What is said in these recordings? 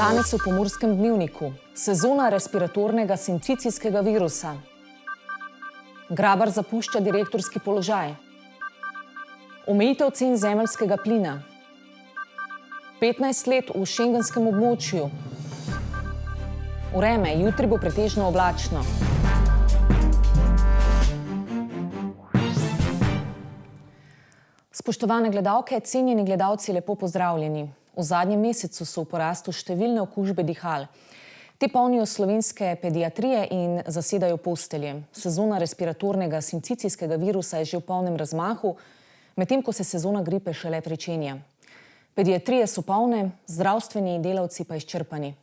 Danes v Pomurskem dnevniku. Sezona respiratornega sincicijskega virusa. Grabar zapušča direktorski položaj. Omejitev cen zemeljskega plina. 15 let v šengenskem območju. Vreme, jutri bo pretežno oblačno. Spoštovane gledalke, cenjeni gledalci, lepo pozdravljeni. V zadnjem mesecu so v porastu številne okužbe dihal. Te polnijo slovenske pediatrije in zasedajo postelje. Sezona respiratornega sincicijskega virusa je že v polnem razmahu, medtem ko se sezona gripe šele pričenja. Pediatrije so polne, zdravstveni delavci pa izčrpani.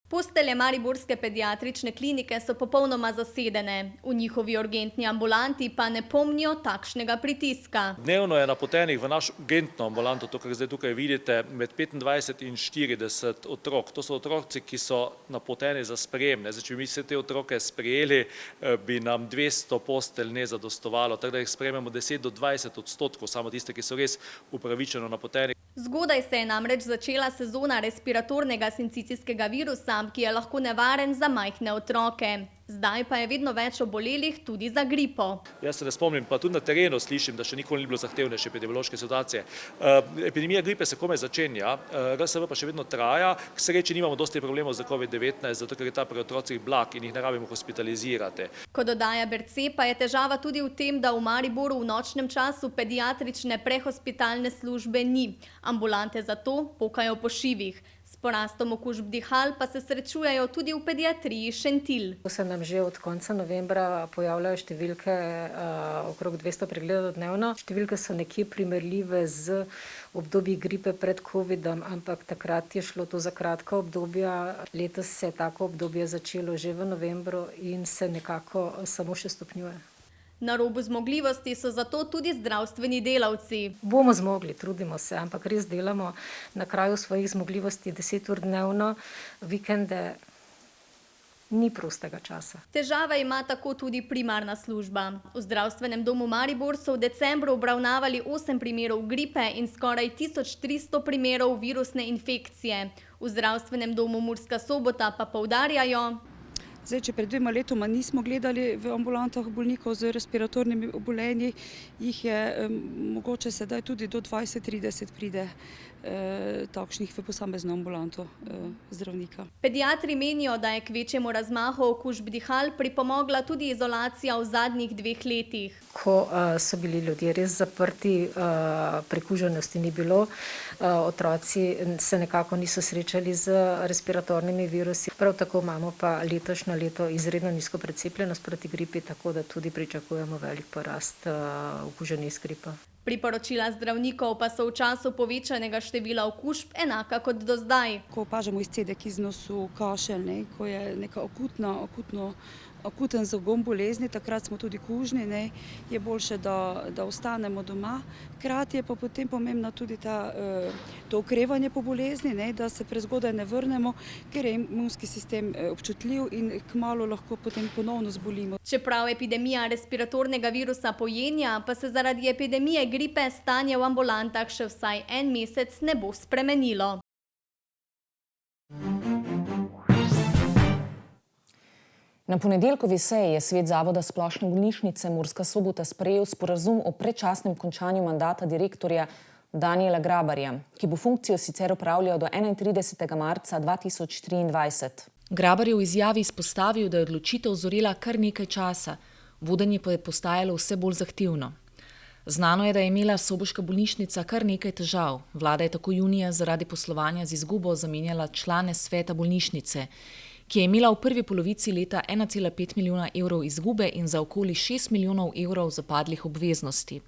Postelje mariborske pediatrične klinike so popolnoma zasedene. V njihovi urgentni ambulanti pa ne pomnijo takšnega pritiska. Dnevno je napotenih v naš urgentno ambulanto, to, kar zdaj tukaj vidite, med 25 in 40 otrok. To so otroci, ki so napoteni za sprejem. Če bi mi vse te otroke sprejeli, bi nam 200 postelj ne zadostovalo, tako da jih sprejmemo 10 do 20%, samo tiste, ki so res upravičeno napoteni. Zgodaj se je namreč začela sezona respiratornega sincicijskega virusa, ki je lahko nevaren za majhne otroke. Zdaj pa je vedno več obolelih tudi za gripo. Jaz se ne spomnim, pa tudi na terenu slišim, da še nikoli ni bilo zahtevnejše epidemiološke situacije. Epidemija gripe se komaj začenja, RSV pa še vedno traja. K sreči nimamo dosti problemov za COVID-19, zato ker je ta pri otrocih blag in jih ne rabimo hospitalizirati. Kot dodaja Berce, pa je težava tudi v tem, da v Mariboru v nočnem času pediatrične prehospitalne službe ni. Ambulante zato pokajo po šivih. S porastom okužb dihal pa se srečujejo tudi v pediatriji Šentilj. Se nam že od konca novembra pojavljajo številke okrog 200 pregledov dnevno. Številke so nekje primerljive z obdobji gripe pred covidom, ampak takrat je šlo to za kratka obdobja. Letos se je tako obdobje začelo že v novembru in se nekako samo še stopnjuje. Na robu zmogljivosti so zato tudi zdravstveni delavci. Bomo zmogli, trudimo se, ampak res delamo na kraju svojih zmogljivosti 10 ur dnevno, vikende ni prostega časa. Težave ima tako tudi primarna služba. V zdravstvenem domu Maribor so v decembru obravnavali 8 primerov gripe in skoraj 1300 primerov virusne infekcije. V zdravstvenem domu Murska Sobota pa poudarjajo: Če pred 2 letoma nismo gledali v ambulantah bolnikov z respiratornimi obolenji, jih je mogoče sedaj tudi do 20-30 pride takšnih v posamezno ambulanto zdravnika. Pediatri menijo, da je k večjemu razmahu okužb dihal pripomogla tudi izolacija v zadnjih 2 letih. Ko so bili ljudje res zaprti, prekuženosti ni bilo, otroci se nekako niso srečali z respiratornimi virusi. Prav tako imamo pa letošnjo leto izredno nizko precepljenost proti gripi, tako da tudi pričakujemo velik porast okuženih s gripo. Priporočila zdravnikov pa so v času povečanega števila okužb enaka kot do zdaj. Ko opažamo izcedek iz nosu, kašelj, ko je neka akuten zagon bolezni, takrat smo tudi kužni, je boljše, da ostanemo doma. Hkrati je pa potem pomembno tudi to okrevanje po bolezni, da se prezgodaj ne vrnemo, ker je imunski sistem občutljiv in kmalu lahko potem ponovno zbolimo. Čeprav epidemija respiratornega virusa pojenja, pa se zaradi epidemije gripe stanje v ambulantah še vsaj 1 mesec ne bo spremenilo. Na ponedeljkovi seji je svet Zavoda splošne bolnišnice Murska Sobota sprejel sporazum o predčasnem končanju mandata direktorja Danijela Grabarja, ki bo funkcijo sicer opravljal do 31. marca 2023. Grabar je v izjavi izpostavil, da je odločitev zorela kar nekaj časa, vodenje pa je postajalo vse bolj zahtevno. Znano je, da je imela soboška bolnišnica kar nekaj težav. Vlada je tako junija zaradi poslovanja z izgubo zamenjala člane sveta bolnišnice, ki je imela v prvi polovici leta 1,5 milijona evrov izgube in za okoli 6 milijonov evrov zapadlih obveznosti.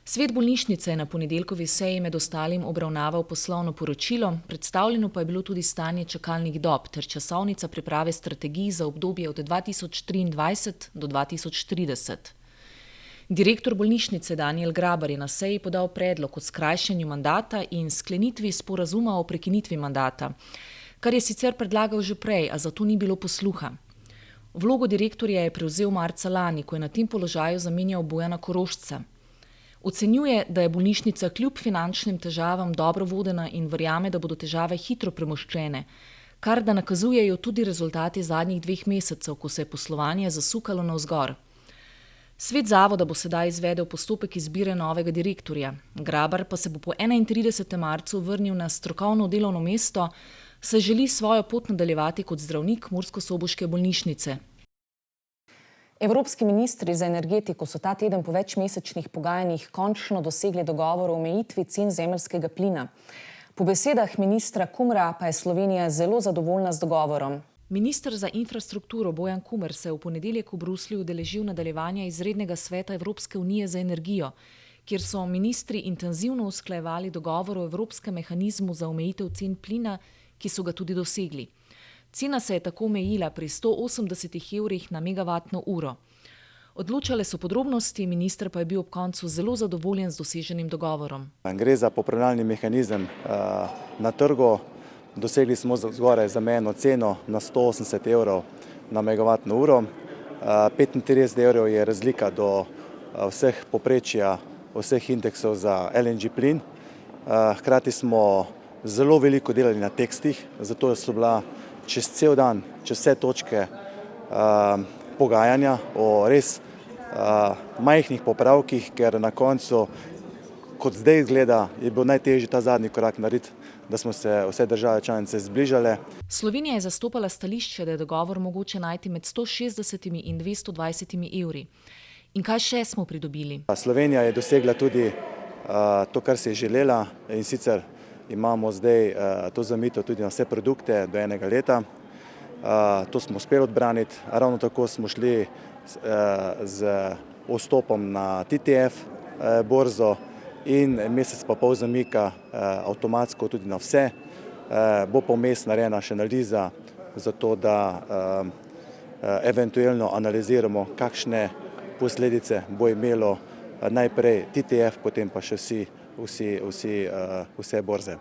Svet bolnišnice je na ponedeljkovi seji med ostalim obravnaval poslovno poročilo, predstavljeno pa je bilo tudi stanje čakalnih dob ter časovnica priprave strategij za obdobje od 2023 do 2030. Direktor bolnišnice Danijel Grabar je na seji podal predlog o skrajšanju mandata in sklenitvi sporazuma o prekinitvi mandata, kar je sicer predlagal že prej, a zato ni bilo posluha. Vlogo direktorja je prevzel marca lani, ko je na tem položaju zamenjal Bojana Korošca. Ocenjuje, da je bolnišnica kljub finančnim težavam dobro vodena in verjame, da bodo težave hitro premoščene, kar da nakazujejo tudi rezultati zadnjih 2 mesecev, ko se je poslovanje zasukalo navzgor. Svet zavoda bo sedaj izvedel postopek izbire novega direktorja. Grabar pa se bo po 31. marcu vrnil na strokovno delovno mesto, saj želi svojo pot nadaljevati kot zdravnik murskosoboške bolnišnice. Evropski ministri za energetiko so ta teden po večmesečnih pogajanjih končno dosegli dogovor o omejitvi cen zemeljskega plina. Po besedah ministra Kumra pa je Slovenija zelo zadovoljna z dogovorom. Minister za infrastrukturo Bojan Kumer se je v ponedeljek v Bruslju udeležil nadaljevanja izrednega sveta Evropske unije za energijo, kjer so ministri intenzivno usklajevali dogovor o evropskem mehanizmu za omejitev cen plina, ki so ga tudi dosegli. Cena se je tako omejila pri 180 evrih na megavatno uro. Odločale so podrobnosti, minister pa je bil ob koncu zelo zadovoljen z doseženim dogovorom. Gre za popravljalni mehanizem na trgu. Dosegli smo zgoraj zamejeno ceno na 180 evrov na megavatno uro. 35 evrov je razlika do vseh poprečja, vseh indeksov za LNG plin. Hkrati smo zelo veliko delali na tekstih, zato so bila čez cel dan, čez vse točke pogajanja o res majhnih popravkih, ker na koncu, kot zdaj izgleda, je bil najtežji ta zadnji korak narediti, da smo se vse države članice zbližale. Slovenija je zastopala stališče, da je dogovor mogoče najti med 160 in 220 evri. In kaj še smo pridobili? Slovenija je dosegla tudi to, kar si je želela, in sicer imamo zdaj to zamejitev tudi na vse produkte do 1 leta. To smo uspeli odbraniti. Ravno tako smo šli z vstopom na TTF borzo in mesec pa pol zamika avtomatsko tudi na vse. Bo pa vmes narejena še analiza, zato da eventualno analiziramo, kakšne posledice bo imelo najprej TTF, potem pa še vse borze.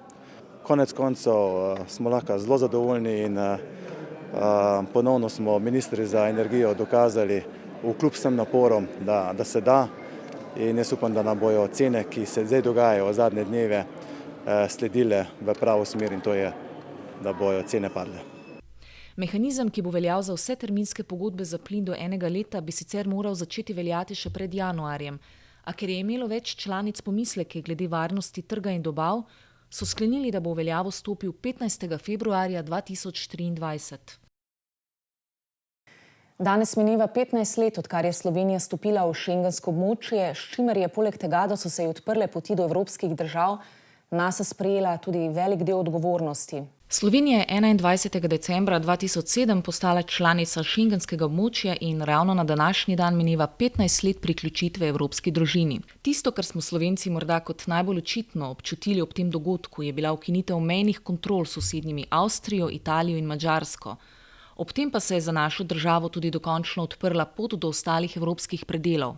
Konec koncev smo lahko zelo zadovoljni in ponovno smo ministri za energijo dokazali vkljub vsem naporom, da se da, in jaz upam, da nam bojo cene, ki se zdaj dogajajo v zadnje dneve, sledile v pravo smer, in to je, da bojo cene padle. Mehanizem, ki bo veljal za vse terminske pogodbe za plin do 1 leta, bi sicer moral začeti veljati še pred januarjem, a ker je imelo več članic pomisleke glede varnosti trga in dobav, so sklenili, da bo v veljavo stopil 15. februarja 2023. Danes mineva 15 let, odkar je Slovenija stopila v šengensko območje, s čimer je poleg tega, da so se ji odprle poti do evropskih držav, nase sprejela tudi velik del odgovornosti. Slovenija je 21. decembra 2007 postala članica šengenskega območja in ravno na današnji dan mineva 15 let priključitve evropski družini. Tisto, kar smo Slovenci morda kot najbolj očitno občutili ob tem dogodku, je bila ukinitev mejnih kontrol s sosednjimi Avstrijo, Italijo in Madžarsko. Ob tem pa se je za našo državo tudi dokončno odprla pot do ostalih evropskih predelov.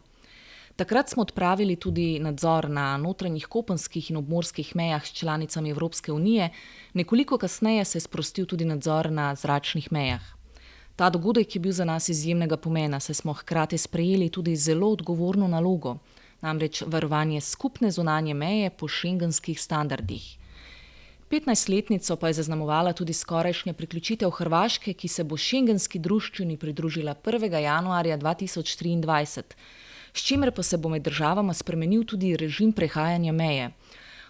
Takrat smo odpravili tudi nadzor na notranjih kopenskih in obmorskih mejah s članicami Evropske unije, nekoliko kasneje se je sprostil tudi nadzor na zračnih mejah. Ta dogodek je bil za nas izjemnega pomena, saj smo hkrati sprejeli tudi zelo odgovorno nalogo, namreč varovanje skupne zunanje meje po šengenskih standardih. 15-letnico pa je zaznamovala tudi skorajšnja priključitev Hrvaške, ki se bo šengenski druščini pridružila 1. januarja 2023. S čimer pa se bo med državama spremenil tudi režim prehajanja meje.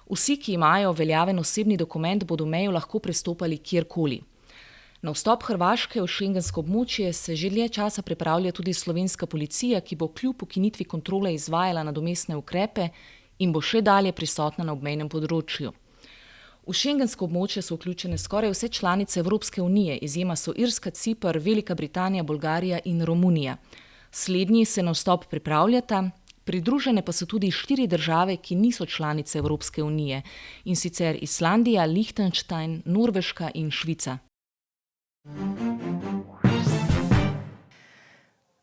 Vsi, ki imajo veljaven osebni dokument, bodo mejo lahko prestopali kjerkoli. Na vstop Hrvaške v šengensko območje se že dlje časa pripravlja tudi slovenska policija, ki bo kljub ukinitvi kontrole izvajala nadomestne ukrepe in bo še dalje prisotna na obmejnem področju. V šengensko območje so vključene skoraj vse članice Evropske unije, izjema so Irska, Ciper, Velika Britanija, Bolgarija in Romunija. Slednji se na vstop pripravljata, pridružene pa so tudi 4 države, ki niso članice Evropske unije, in sicer Islandija, Liechtenstein, Norveška in Švica.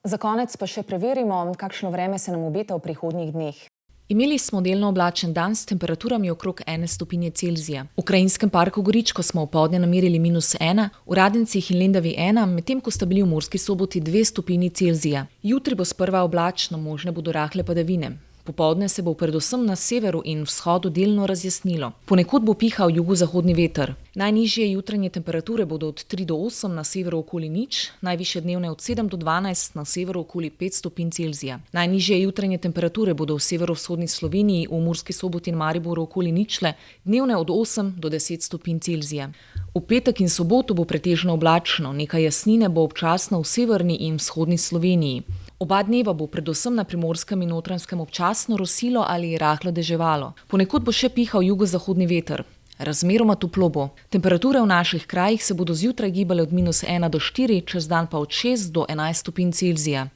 Za konec pa še preverimo, kakšno vreme se nam obeta v prihodnjih dneh. Imeli smo delno oblačen dan s temperaturami okrog 1 stopinje Celzija. V Krajinskem parku Goričko smo opoldne namerili -1, v Radencih in Lendavi 1, medtem ko sta bili v Murski Soboti 2 stopinji Celzija. Jutri bo sprva oblačno, možne bodo rahle padavine. Popoldne se bo predvsem na severu in vzhodu delno razjasnilo. Ponekod bo pihal jugozahodni veter. Najnižje jutranje temperature bodo od 3 do 8 na severu okoli 0, najvišje dnevne od 7 do 12 na severu okoli 5 stopinj Celzija. Najnižje jutranje temperature bodo v severovzhodni Sloveniji, v Murski Soboti in Mariboru okoli 0, dnevne od 8 do 10 stopinj Celzija. V petek in soboto bo pretežno oblačno, nekaj jasnine bo občasno v severni in vzhodni Sloveniji. Oba dneva bo predvsem na Primorskem in Notranjskem občasno rosilo ali rahlo deževalo. Ponekod bo še pihal jugozahodni veter. Razmeroma toplo bo. Temperature v naših krajih se bodo zjutraj gibale od -1 do 4, čez dan pa od 6 do 11 stopinj Celzija.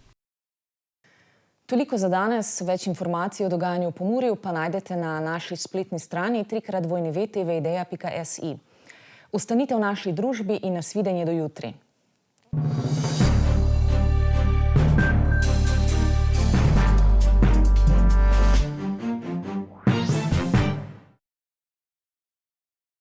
Toliko za danes. Več informacij o dogajanju v Pomurju pa najdete na naši spletni strani www.tvideja.si. Ostanite v naši družbi in nasvidenje do jutri.